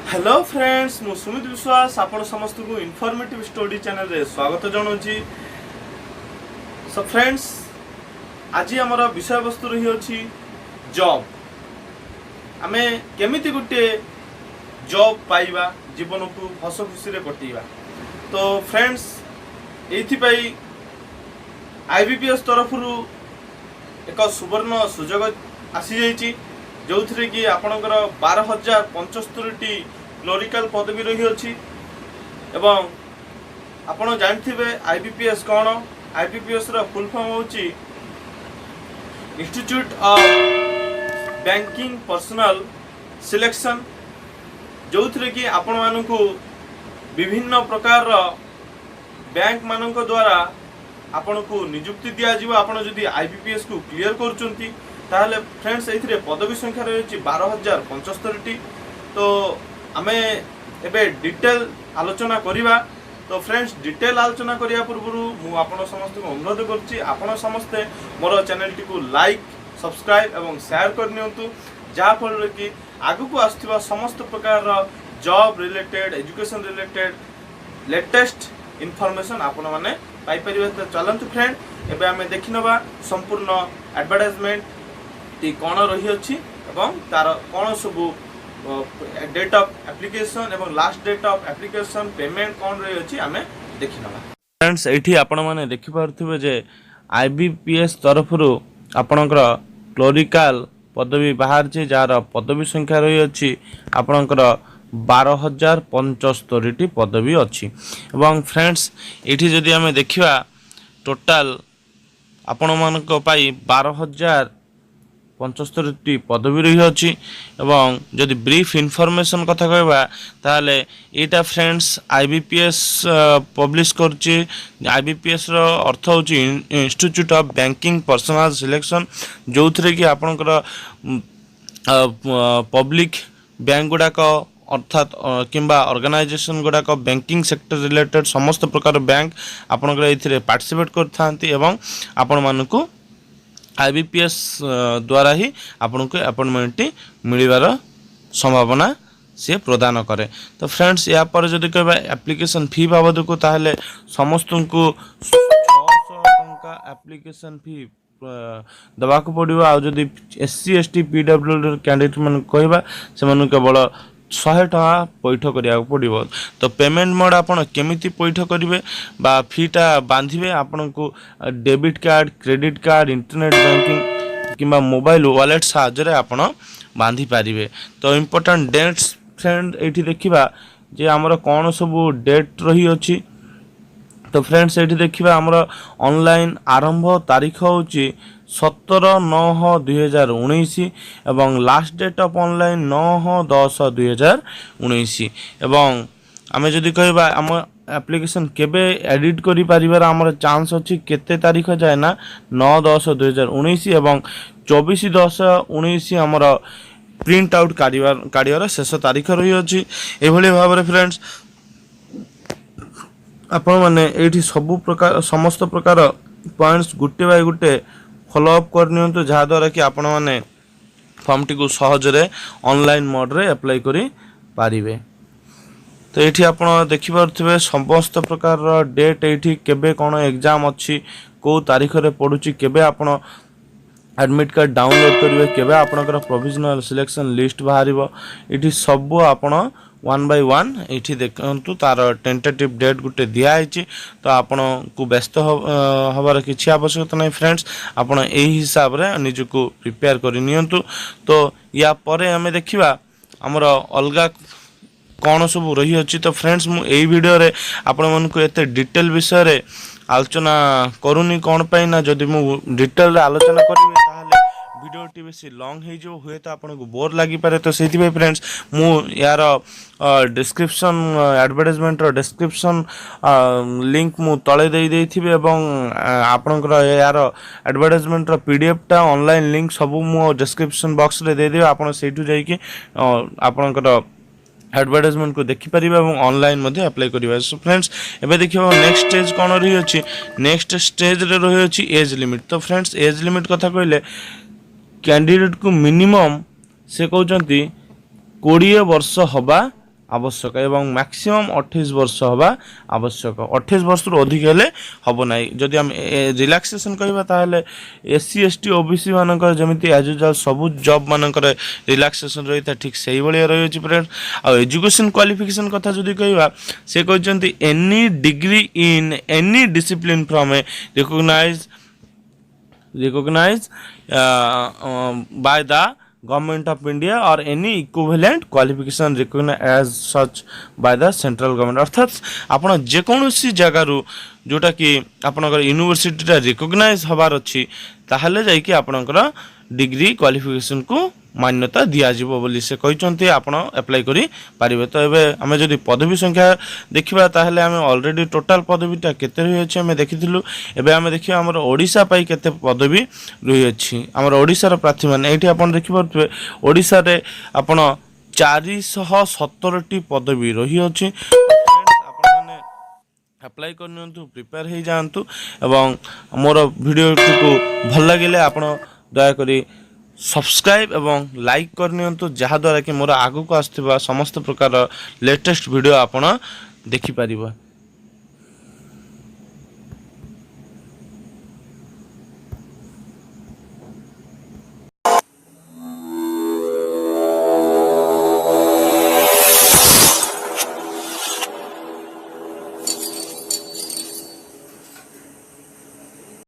Hello friends मु सुमित विश्वास आपण समस्त को इनफॉर्मेटिव स्टोरी चैनल रे स्वागत जनाऊँगी। सो फ्रेंड्स आज आमर विषय वस्तु रही अछि जॉब। आमे केमिति गुटे जॉब पाइबा जीवन को हस खुशी रे कटिबा। तो फ्रेंड्स एथि पई आईबीपीएस तरफ एक सुवर्ण सुजोग आसी जाइछि जो थरे कि आपणकर 12,075 क्लोरिकल पदवी रही अछि। एवं आपण जानथिबे आईबीपीएस कौन। आईबीपीएस रो फुल फॉर्म होछि institute of banking personnel selection, जो थरे कि आपण मानकु विभिन्न प्रकार रो बैंक मानक द्वारा आपण को नियुक्ति दिया जिवो। आपण जदी आईबीपीएस को क्लियर करचंती ताहले फ्रेंड्स एथिरे पदवी संख्या रही 12,075। तो आमे एबे डिटेल आलोचना करिबा। तो फ्रेंड्स डिटेल आलोचना करिया पूर्व मु आपण समस्त को अनुरोध करछि आपण समस्ते मोर चैनल टी को लाइक सब्सक्राइब एवं शेयर कर नियंतु, जा फल कि आगु को आस्थिबा समस्त प्रकार रो job related education related latest information आपण माने पाई परिबे। तो चलंतु फ्रेंड एबे आमे देखिनबा संपूर्ण एडवर्टाइजमेंट टी कौन रही अछि एवं तार कौन सब डेट ऑफ एप्लीकेशन एवं last date of application payment कौन रही अछि आमे देखिनबा। फ्रेंड्स एठी आपण माने देखि पारथिबे जे आईबीपीएस तरफ रु आपणकर क्लोरिकल पदवी बाहर छै, जार पदवी संख्या रही अछि आपणकर 12,075 पदवी अछि। एवं फ्रेंड्स एठी जदि आमे देखिबा टोटल आपण मानक पाई 12,075 पदवी रही अछि। एवं जदि ब्रीफ इनफॉरमेशन कथा कहबा ताले एटा फ्रेंड्स आईबीपीएस पब्लिश करछि। आईबीपीएस रो अर्थ होछि institute of banking personnel selection, जो थरे कि आपनकर पब्लिक बैंक गुडाक अर्थात किंबा ऑर्गेनाइजेशन गुडाक बैंकिंग सेक्टर रिलेटेड समस्त प्रकार बैंक आपनकर एथिरे पार्टिसिपेट करथांती एवं आपण मानकु आईबीपीएस द्वारा ही आपन को अपॉइंटमेंट मिलवार संभावना से प्रदान करे। तो फ्रेंड्स या पर जदि कहबा एप्लीकेशन फी बाबद को ताहले समस्त को 600 टंका एप्लीकेशन फी दबा को पड़िबो। आ जदि एससी एसटी पीडब्ल्यूडी कैंडिडेट मन कहबा से मन केवल 100 टका पैठ करिया पड़िबो। तो पेमेंट मोड आपण केमिति पैठ करिवे बा फीटा बांधिबे आपण को debit card credit card internet banking किंबा मोबाइल वॉलेट साहाय्य आपण बांधि पारिबे। तो इम्पोर्टेंट डेट्स फ्रेंड एठी देखिबा जे हमर कोन सब डेट रही अछि। तो फ्रेंड्स एठी देखिबा हमर ऑनलाइन आरंभ तारीख होची 17/9/2019 एवं लास्ट डेट ऑफ ऑनलाइन 9/10/2019। एवं आमे जदि कहबा हम एप्लीकेशन केबे एडिट करि परिबार हमर चांस अछि केते तारीख जाय ना 9/10/2019 एवं 24/10/19 हमर प्रिंट आउट काढिबार शेष तारीख रही अछि। एभली भाबरे फ्रेंड्स आपण माने एठी सब प्रकार समस्त प्रकार पॉइंट्स गुटे बाय गुटे फॉलो अप कर नियंतु, जहा द्वारा कि आपण माने फॉर्म टी को सहज रे ऑनलाइन मोड रे अप्लाई करि पारिबे। तो एठी आपण देखि पारथिबे समस्त प्रकार डेट एठी केबे कोन एग्जाम अछि को तारीख रे पडुची केबे आपण एडमिट कार्ड डाउनलोड करिवे केबे आपनकर प्रोविजनल सिलेक्शन लिस्ट बाहरिबो। एठी सब आपण वन बाय वन एठी देखंतु तार टेंटेटिव डेट गुटे दिया आइछि। तो आपण को व्यस्त हबार किछि आवश्यकता नै फ्रेंड्स, आपण एही हिसाब रे निज को प्रिपेयर करि नियंतु। तो या परे हमें देखिबा हमर अलगा कौन सब रही अछि। तो फ्रेंड्स मु एही वीडियो रे आपण मन को एते डिटेल विषय रे आलोचना करूनी कोन पई ना, जदि मु डिटेल रे आलोचना करिवे ताहाले वीडियो टी बेसी लॉन्ग हे जो हुए तो आपन को बोर लागी पारे। तो सेति पे फ्रेंड्स मु यार डिस्क्रिप्शन एडवर्टाइजमेंट रो डिस्क्रिप्शन लिंक मु तळे देथिबे एवं आपनकर यार एडवर्टाइजमेंट रो पीडीएफ टा ऑनलाइन लिंक सब मु डिस्क्रिप्शन बॉक्स रे दे देबे। आपन सेठु जाई कि आपनकर एडवर्टाइजमेंट को देखि परिबा एवं ऑनलाइन मध्ये अप्लाई करिबा। सो फ्रेंड्स एबे देखिबो नेक्स्ट स्टेज कोन रही अछि। नेक्स्ट स्टेज रे रही अछि एज लिमिट। तो फ्रेंड्स एज लिमिट कथा कहले कैंडिडेट को मिनिमम से कहउचंती 20 वर्ष हबा आवश्यक एवं मैक्सिमम 28 वर्ष हवा आवश्यक 28 वर्ष रु अधिक हेले हबो नै जदि हम रिलैक्सेशन कहबा ताहेले एससी एसटी ओबीसी मानकर जेमिति एज यूजुअल सब जॉब मानकर रिलैक्सेशन रहिता ठीक सही बलिया रही अछि फ्रेंड आ एजुकेशन क्वालिफिकेशन कथा जदि कहबा से कहजंती any degree in any discipline from a recognized by the government of India or any equivalent qualification recognized as such by the central government अर्थात आपण जेकोसी जगार जोटा कि आपणकर यूनिवर्सिटी रिकग्नाइज हबार अच्छी ताहले जाई कि आपणकर डिग्री क्वालिफिकेशन को मान्यता दियाजिबो बोली से कहते आपण अप्लाई करि पारिबे। तो एबे आमे जदि पदवी संख्या देखिबा ताहले आमे ऑलरेडी टोटल पदवीटा केते रही अछि आमे देखिथिलु। एबे आमे देखिबा हमर ओडिसा पई केते पदवी रही अछि हमर ओडिसा रो प्रार्थी माने एठी आपण देखि परथबे ओडिसा रे आपण 417 टी पदवी रही अछि। अप्लाई करनियंतु प्रिपेयर हो जातु एवं मोर वीडियो को भल लगे आपण दया करी सब्सक्राइब एवं लाइक करनियंतु जहाँ द्वारा कि मोर आगु को आसथिबा समस्त प्रकार लेटेस्ट वीडियो आपण देखि परिबा।